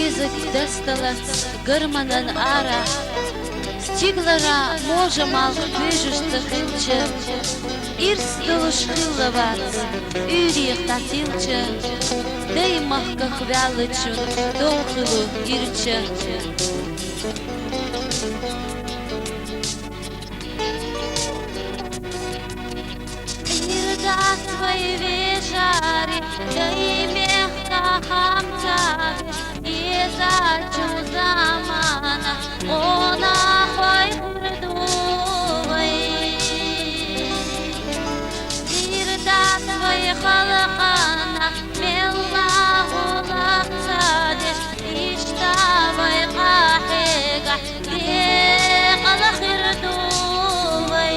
Язык досталат гырманан ара, стиглара може малк пөжүшті хилчы, ирс дылыш хиллават, үрих татилчы, дэй махка хвялычун, дохылу ирчы. Ирдат твои вежари, дэй мехта хамтак, Езачу замана, она хой придувай. Ирда твои халахана, мелла гулахтадеш, иштавай кахега, декала хирдувай.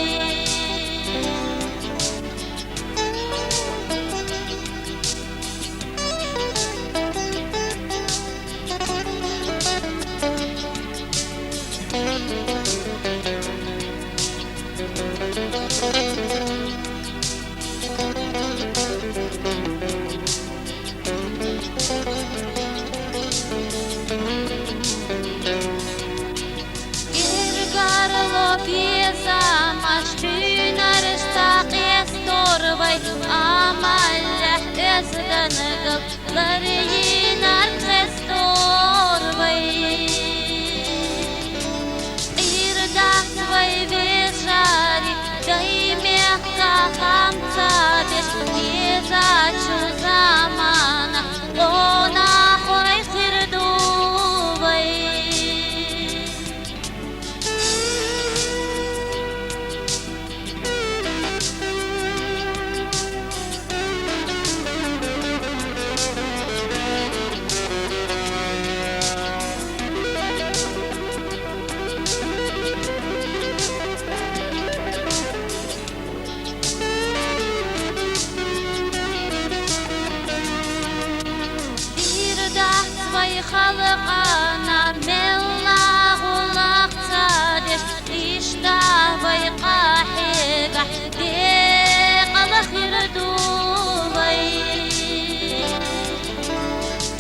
Халыкана мелла гулахтадеш, иштавай кахега, декала хирдувай.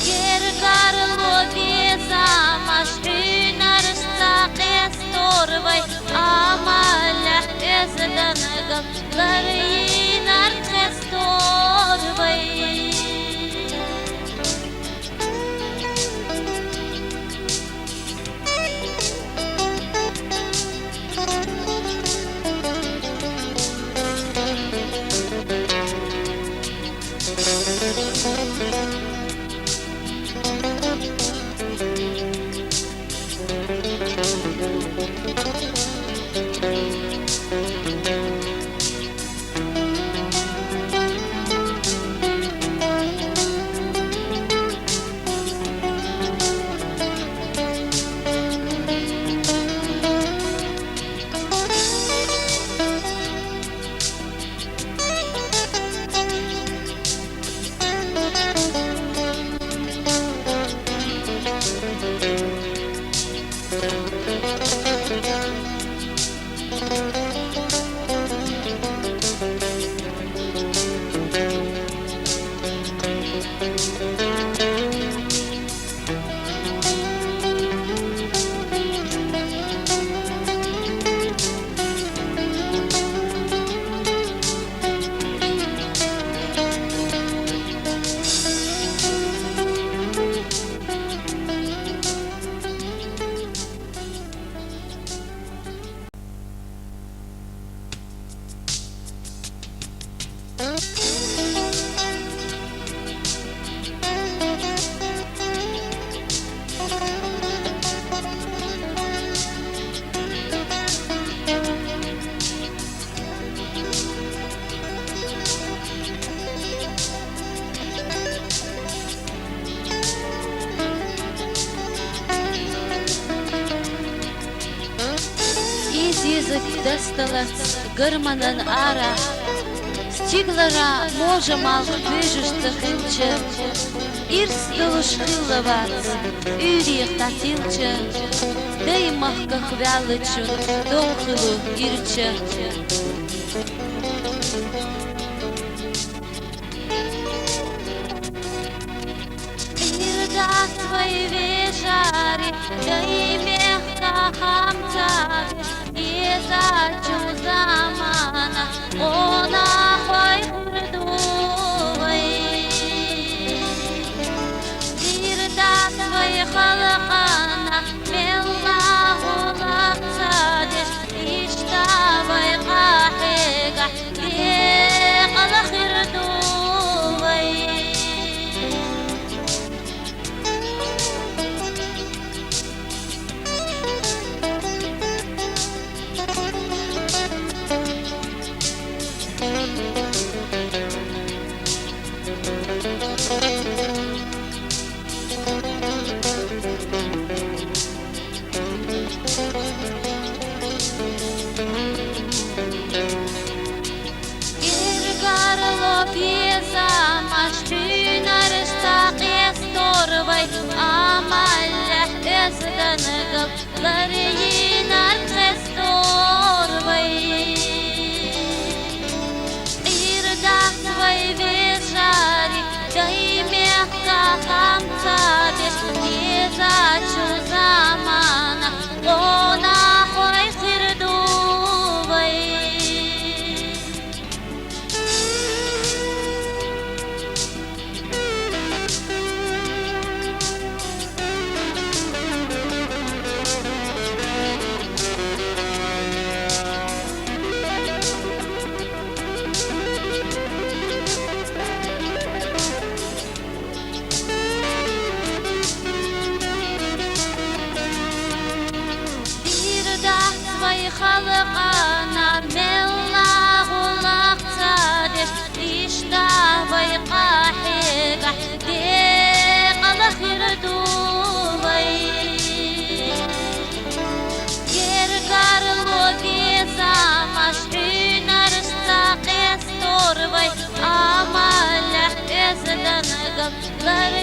Гергарло безамаш, үнарышта кесторвай, амалях эзданагам, ларинар кесторвай. Язык досталось гырманын ара, стиглара може мал бөжүшті хилчы, ирс дылыш хилыват, үйриек татилчы, даймахка хвялычу, дом хилу ирчы. Твои вежари, да и мягко хамтави, и зачу замана, она хой хурдувай. Ирда твои халахана, мелла гулахтадеш, иштавай кахега, леқала хирдувай. Pieza maşkiner istaqes torvay amal esden gaplar yinar qes torvay irdak vay veshari daimeh kaham tades pieza chu zamana ona khoy khirdu vay. Халқана мелла ғулақтадеш, иштавай қахега, деқала хирдувай. Гергарло беза машинар стақес торвай, амаля эздан гамлар